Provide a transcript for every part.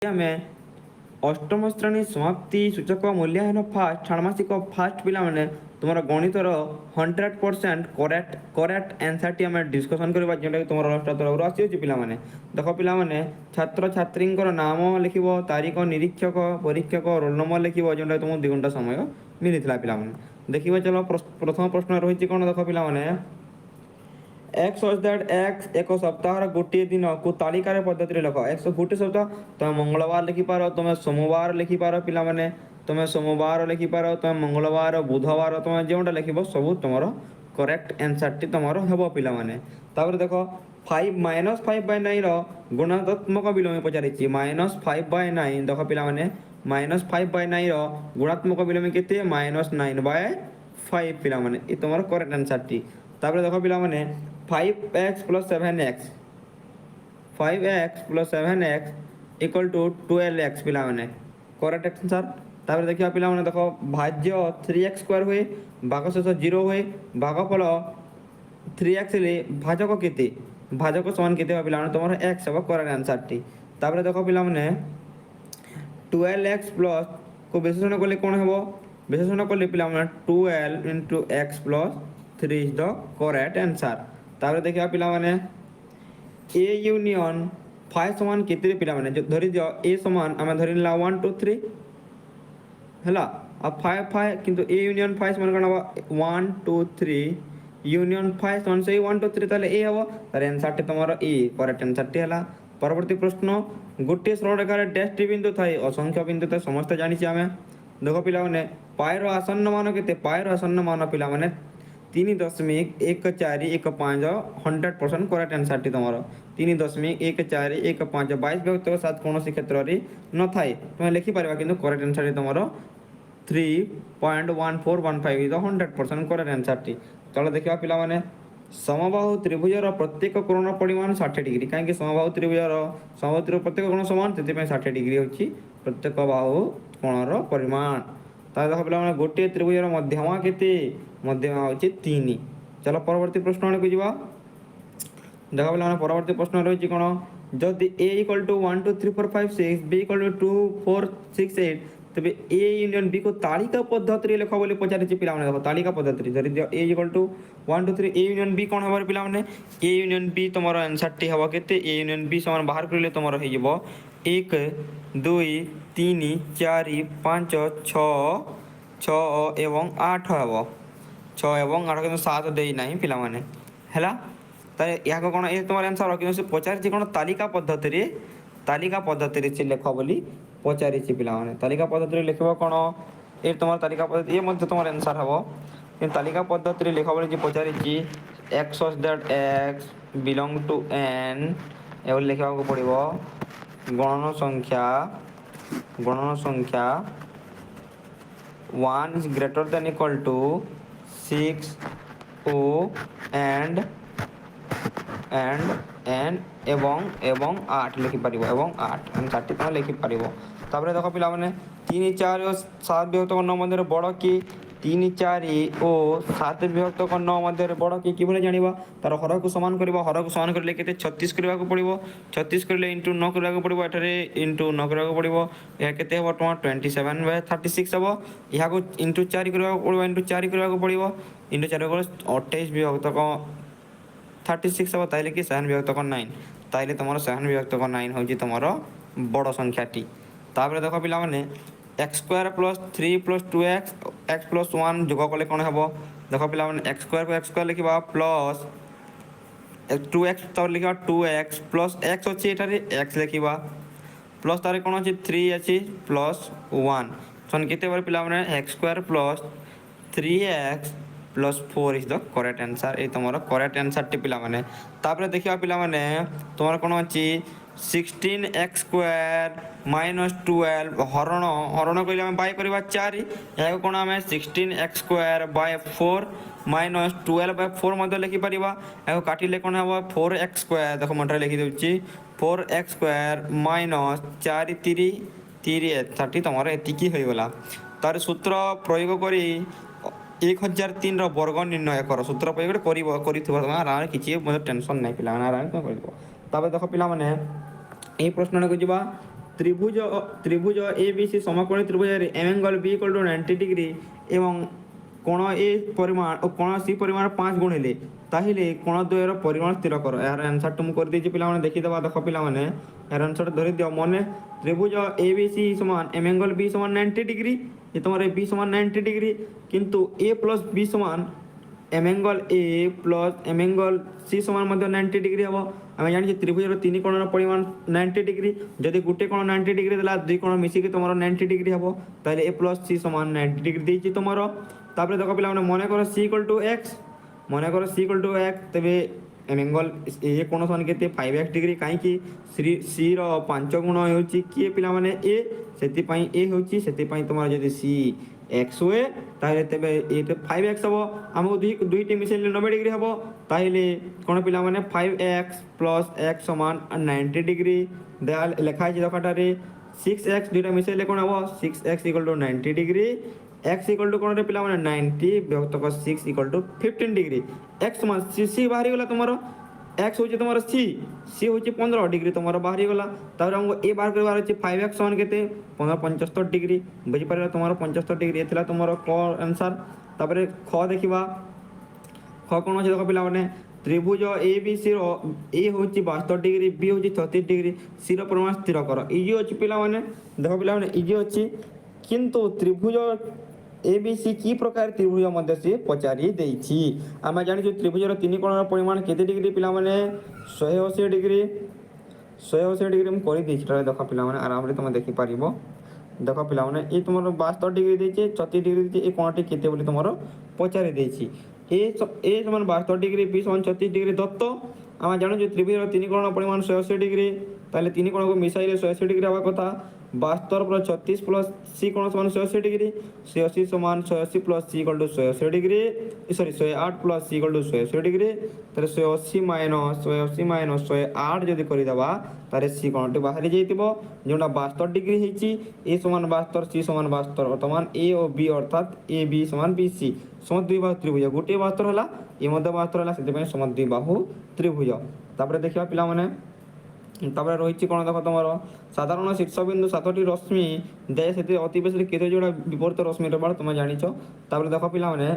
ଆମେ ଅଷ୍ଟମ ଶ୍ରେଣୀ ସମାପ୍ତି ସୂଚକ ମୂଲ୍ୟାୟନ ଫାଷ୍ଟ ଷାଣ୍ମାସିକ ଫାଷ୍ଟ ପିଲାମାନେ ତୁମର ଗଣିତର 100% କରେକ୍ଟ ଆନ୍ସରଟି ଆମେ ଡିସ୍କସନ୍ କରିବା, ଯେଉଁଟାକି ତୁମର ରାଷ୍ଟ୍ର ତରଫରୁ ଆସିଅଛି ପିଲାମାନେ। ଦେଖ ପିଲାମାନେ, ଛାତ୍ରଛାତ୍ରୀଙ୍କର ନାମ ଲେଖିବ, ତାରିଖ, ନିରୀକ୍ଷକ, ପରୀକ୍ଷକ, ରୋଲ ନମ୍ବର ଲେଖିବ, ଯେଉଁଟାକି ତୁମକୁ 2 ଘଣ୍ଟା ସମୟ ମିଳିଥିଲା ପିଲାମାନେ। ଦେଖିବା ଚାଲ, ପ୍ରଥମ ପ୍ରଶ୍ନ ରହିଛି କ'ଣ, ଦେଖ ପିଲାମାନେ, एक्स सच दैट एक्स एक सप्ताह गोटे दिन को तालिकार पद्धति लिख। एक्स गोटे सप्ताह तुम मंगलवार लिखिपार, तुम सोमवार लिखिपार पिलाने, तुम सोमवार लिखिपार, तुम मंगलवार, बुधवार, तुम जोटा लिख सब तुम करेक्ट आंसर टी तुम हम पिलाने। देख 5 - 5/9 गुणात्मक विलोम पचारि -5/9 देख पिलाने, -5/9 गुणात्मक विलोम के -9/5 पिलाने, ये तुम करेक्ट आंसर टी। देख पिलाने 5x + 7x 5x + 7x equal to 12x पिलाने करेक्ट आंसर। देखिए पिलाने, देख भाज्य 3x² हुए, भाग शेष 0 हुए, भागफल 3x ले भाजक केते, भाजक समान केते पिलाने तुम x हम करेक्ट आंसर टी। देख पिलाने 12x प्लस को विशेषण कले कौन हम, विशेषण कले पिलाने 12 × x + 3 is the correct answer. देखिए पिलाने ए यूनियन 5 समान केते पिलाने, धरि दियो ए समान आम धरला 1 2 3 है, अब 5 5 किंतु ए यूनियन 5 समान कौन हम 1 2 3 यूनियन 5 समान से 1 2 3 ताले ए हम, तार आंसर टी तुम ए करेक्ट आंसर टी है। परवर्ती प्रश्न, गोटे सरल रेखार डैश टी बिंदु थाए, असंख्य बिंदु तो समस्त जानी आम। देख पिलाने पायर आसन्न मान के, पायर आसन्न मान पिलाने 3.1415 100% करेक्ट आंसर टी तुम 3.1415 22 विभक्त 7 कौन क्षेत्र में न थाए, तुम लिखिपार कि करेक्ट आंसर तुम 3.1415 इज 100% करेक्ट आंसर टी। चलो देखा पिलाने, समबाहु त्रिभुजर प्रत्येक कोण परिमाण 60 डिग्री, कहीं समबाहु त्रिभुज प्रत्येक कोण समान, से 60 डिग्री होची प्रत्येक बाहु कोणर परिमाण। देख पिलाने गोटे त्रिभुजर मध्यमा केते, मध्यमा होची 3। चलो परवर्ती प्रश्न को जीवा। देख पिलाने परवर्ती प्रश्न रही कौन, जदि a = 1 2 3 4 5 6 b = 2 4 6 8 तबे a यूनियन b को तालिका पद्धति लिख बोली पचारि पिलाने। देखो तालिका पद्धति धरि दियो a = 1 2 3 a यूनियन b कौन हम पिलाने, a यूनियन b तुम आंसर टी हम केते, a यूनियन b समान बाहर करले तुम हो 1 2 3 4 5 6 6 एवं 8 हम, 6 एवं 8 कि 7 दे ना पिलाने है। या कौन ये तुम आंसर कि पचारि कौन तालिका पद्धति से लिख बोली पचारि पिलाने। तालिका पद्धति लिख कौन, ये तुम तालिका पद्धति ये तुम आंसर हम, तालिका पद्धति लिख बोली पचारि x such that x belong to n ये लिखा पड़ो गणन संख्या 1 is greater than equal to 6 o and एवं 8 लिखिपार एवं 8 आंसर टी तुम लिखिपार। देख पिलाने 3 4 और 7 विभक्त 9 मध्य बड़ कि 3 4 और 7 विभक्त 9 मध्य बड़ कि किभली जानिबा, तार हर को समान करबा, हर को समान करले केते 36 करबा को पड़िबो, 36 करले इंटू 9 करबा को पड़िबो, एठारे इंटू 9 करबा को पड़िबो, या केते हो 27/36 हबो, या को इंटू 4 करबा को पड़िबो, इंटू 4 करबा को पड़िबो, इंटू 4 को 28 विभक्त 36 हम, ताइले कि 7 विभक्त 9, ताइले तुम 7 विभक्त 9 हूँ तुम बड़ संख्या टी। देख पिलाने x² + 3 + 2x x + 1 जोग कले कौन हम, देख पिलाने x² को x² लिखा प्लस 2x तब लिखा 2x प्लस x अच्छी एठारे x लिखा प्लस तार कौन अच्छी 3 अच्छी प्लस 1 सन के पिलाने x² + 3x + 4 is the correct answer, ये तुम करेक्ट आंसर टी पिलाने। देखिए पिलाने तुम कौन अच्छी 16x² - 12 हरण कहले बाय करवा 4 या कौन आम 16x² / 4 - 12/4 मध्य लिखिपार, या काटिले कौन हम 4x², देख मैं लिखिदे 4x² - 4 3 3 30 तुम एतिकी होगला। तार सूत्र प्रयोग करी 1003 वर्ग निर्णय कर, सूत्र प्रयोग कर किसी टेंशन नहीं पिला। देख पिलाने यही प्रश्न को जीवा। ত্রিভুজ ত্রিভুজ এ বি সি সমকোণী ত্রিভুজের এম angle B equal to 90 degree এবং কোণ এ পরিমাণ ও কোণ সি পরিমাণ 5 গুণ হেলে তাহলে কোণ দ্বয়ের পরিমাণ স্থির কর। এর আনসারটা ମୁଁ କରିଦେଇଛି ପିଲାମାନେ ଦେଖିଦେବା। ଦେଖ ପିଲାମାନେ ଏହାର ଆନ୍ସରଟା ଧରିଦିଅ ମନେ। ତ୍ରିଭୁଜ ଏ ବି ସି ସମାନ ଏମ୍ ଆଙ୍ଗଲ ବି ସମାନ 90 ডিগ্রি, ଏ ତମର ବି ସମାନ 90 ডিগ্রি, କିନ୍ତୁ ଏ ପ୍ଲସ୍ ବି ସମାନ এম অ্যাঙ্গল এ প্লস এম অ্যাঙ্গল সি সমান মধ্যে 90 ডিগ্রি হব। আমি জানি যে ত্রিভুজের তিন কোণের পরিমাণ 90 ডিগ্রি, যদি গোটে কোণ 90 ডিগ্রি দেলা দুই কোণ মিশিকি তোমার 90 ডিগ্রি হব, তাহলে এ প্লস সি সমান 90 ডিগ্রি দিয়েছি তোমার। তারপরে দেখো পিলাମାନେ মনে করো সি ইকুয়াল টু এক্স, মনে করো সি ইকুয়াল টু এক্স, তেবে এম অ্যাঙ্গল এ কোণ সমান কেতে 5x ডিগ্রি, কাইকি সি র 5 গুণ ହେଉଛି কিଏ ପିଲାମାନେ ଏ, ସେଥିପାଇଁ ଏ ହେଉଛି, ସେଥିପାଇଁ তোমার যদি সি এক্স ହୁଏ তাহলে তেবে এতে 5x হব। আমাকে দুইটি মিশাইলে 90 ডিগ্রি হব, তাহলে কোণ পিলাମାନେ 5x প্লস এক্স সমান 90 ডিগ্রি দেওয়া লেখা আছে দোকানটারে। 6x দুইটা মিশাইলে কোণ হব 6x equal to 90 degree, x equal to কোণরে পিলাମାନେ 90 বিভক্ত 6 ইকুয়াল টু 15 ডিগ্রি। x সমান সি বাহারি গলা তোমার, x হচ্ছে তোমার সি হচ্ছে 15 ডিগ্রি তোমার বাহারি গলা। তারপরে আমাকে এ বার করবার হচ্ছে 5x সমান কেতে 75 ডিগ্রি, বুঝিপার তোমার 75 ডিগ্রি এ তোমার ক আনসার। তারপরে খ দেখিবা, খ কোণ আছে দেখো পিলাମାନେ ত্রিভুজ এ বি সি র এ হচ্ছে 72 ডিগ্রি, বি হচ্ছে 36 ডিগ্রি, সি র পরিমাণ স্থির কর। ইজি ଅଛି ପିଲାମାନେ, ଦେଖ ପିଲାମାନେ ଇଜି ଅଛି, কিন্তু ত্রিভুজ এ বি সি কি প্রকার ত্রিভুজ মধ্যে সে পচারি দেইছি। আমি জানিছু ত্রিভুজের তিন কোণের পরিমাণ কেতে ডিগ্রি পিলাମାନେ 180 ডিগ্রি, 180 ডিগ্রি ମୁଁ କରିଦେଇଛି। ତାହେଲେ ଦେଖ ପିଲାମାନେ ଆରାମରେ ତମେ ଦେଖିପାରିବ। ଦେଖ ପିଲାମାନେ ଏ ତୁମର 72 ডিগ্রি ଦେଇଛି, 36 ডিগ্রি ଦେଇଛି, ଏ କୋଣଟି କେତେ ବୋଲି ତୁମର ପଚାରି ଦେଇଛି। ଏ ସମାନ 72 ডিগ্রি, বি সমান 36 ডিগ্রি দত্ত। ଆମେ ଜାଣୁଛୁ ତ୍ରିଭୁଜର ତିନି କୋଣର ପରିମାଣ 180 ডিগ্রি, তাহলে ତିନି কোণକୁ ମିଶାଇଲେ 180 ডিগ্রি ହେବା କଥା। 72 প্লস 36 প্লস সি কোণ সমান 180 ডিগ্রি, 180 সমান 180 plus C equal to 180 degree, sorry 108 plus C equal to 180 degree. তাহলে 180 মাইনস 108 যদি କରିଦେବା তাহলে সি কোণটি বাহারি যাইতিব, যেটা 72 ডিগ্রি হয়েছি। এ সমান 72, সি সমান 72, বর্তমান এ ও বি অর্থাৎ এ বি সমান বি সি সমান দুই বাহু ত্রিভুজ। গোটে 72 হলা, এ মধ্যে 72 হলা, সেপাই সমান দুই বাহু ত্রিভুজ। তারপরে দেখিবা পিলাମାନେ, তারপরে রয়েছে কোণ দেখো তোমার সাধারণ শীর্ষবিন্দু 7টি রশ্মি দেয়, সেটি অতি বেশি কেতে যোড়া বিপরীত রশ্মি রবার তুমি জানিছ। তারপরে দেখো পিলাମାନେ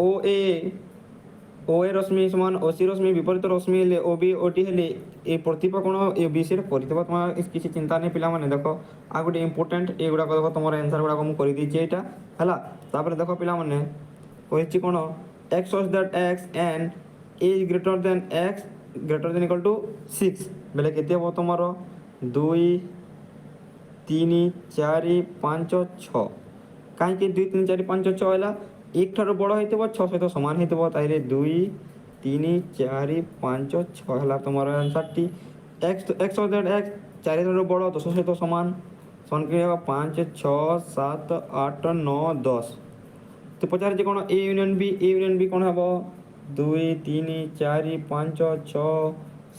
ও এ রশ্মি সমান ও সি রশ্মি বিপরীত রশ্মি হলে ও বি ওটি হলে এই প্রতিপা কোণ এ বি সি করতে তোমার কিছু চিন্তা নেই পিলাମାନେ। দেখো আর গোটে ইম্পর্টাট এগুড়াক দেখো তোমার আনসার গুড়াক মু করে দিয়েছি এইটা হলা। তারপরে দেখো পিলাମାନେ কইছি কোণ X such that X and A is greater than X greater than equal to 6 বেলে কেতে হব তোমার 2 3 4 5 6। কাইকি 2 3 4 5 6 হলা, এক ঠারু বড় হইতব 6 সহিত সমান হইতব, তাইলে 2 3 4 5 6 হলা তোমার আনসারটি। X x such that x 4 ঠারু বড় 10 সহিত সমান, সমান কি হবে 5 6 7 8 9 10। তো পচারিছে কোণ এ ইউনিয়ন বি কোণ হব 2 3 4 5 6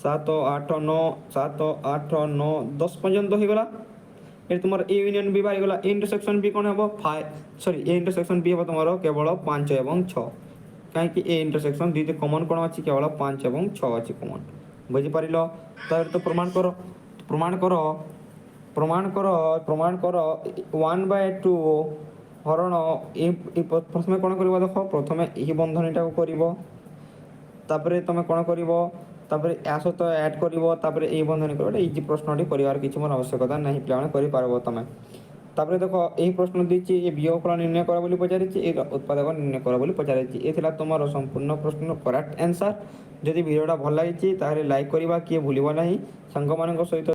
7 8 9 7 8 9 10 পর্যন্ত হয়ে গলা। এর তোমার এ ইউনিয়ন বি বাড়ি গলা। এ ইন্টারসেকশন বি কোণ হব 5, সরি এ ইন্টারসেকশন বি হব তোমার কেবল 5 এবং 6, কাইকি এ ইন্টারসেকশন দুইটি কমন কোণ আছে কেবল 5 এবং 6 আছে কমন, বুঝিপারিল। তাহলে তো প্রমাণ করো, প্রমাণ করো, প্রমাণ করো, প্রমাণ করো 1/2 হরণ এই প্রথমে কোণ করিব দেখো, প্রথমে এই বন্ধনীটাকে করিব, তারপরে তুমি কোণ করিব, তারপরে এ সହିତ আড করিব, তারপরে এই বন্ধনী করিব। এটা ইজি প্রশ্নটি করিবার কিছু মোর আবশ্যকতা নাই, পিলাମାନେ କରିପାରିବ ତମେ। তারপরে দেখো এই প্রশ্ন দিচ্ছি এ বিয়োগফল নির্ণয় করা বলে পচারিছি, এই উৎপাদক নির্ণয় করা বলে পচারিছি। এ ଥିଲା তোমার সম্পূর্ণ প্রশ্নর করেক্ট আনসার। যদি ভিডিওটা ভাল লাগিছি তাহলে লাইক করিবা কিଏ ভুলিব ନାହିଁ, ସାଙ୍ଗମାନଙ୍କ ସହିତ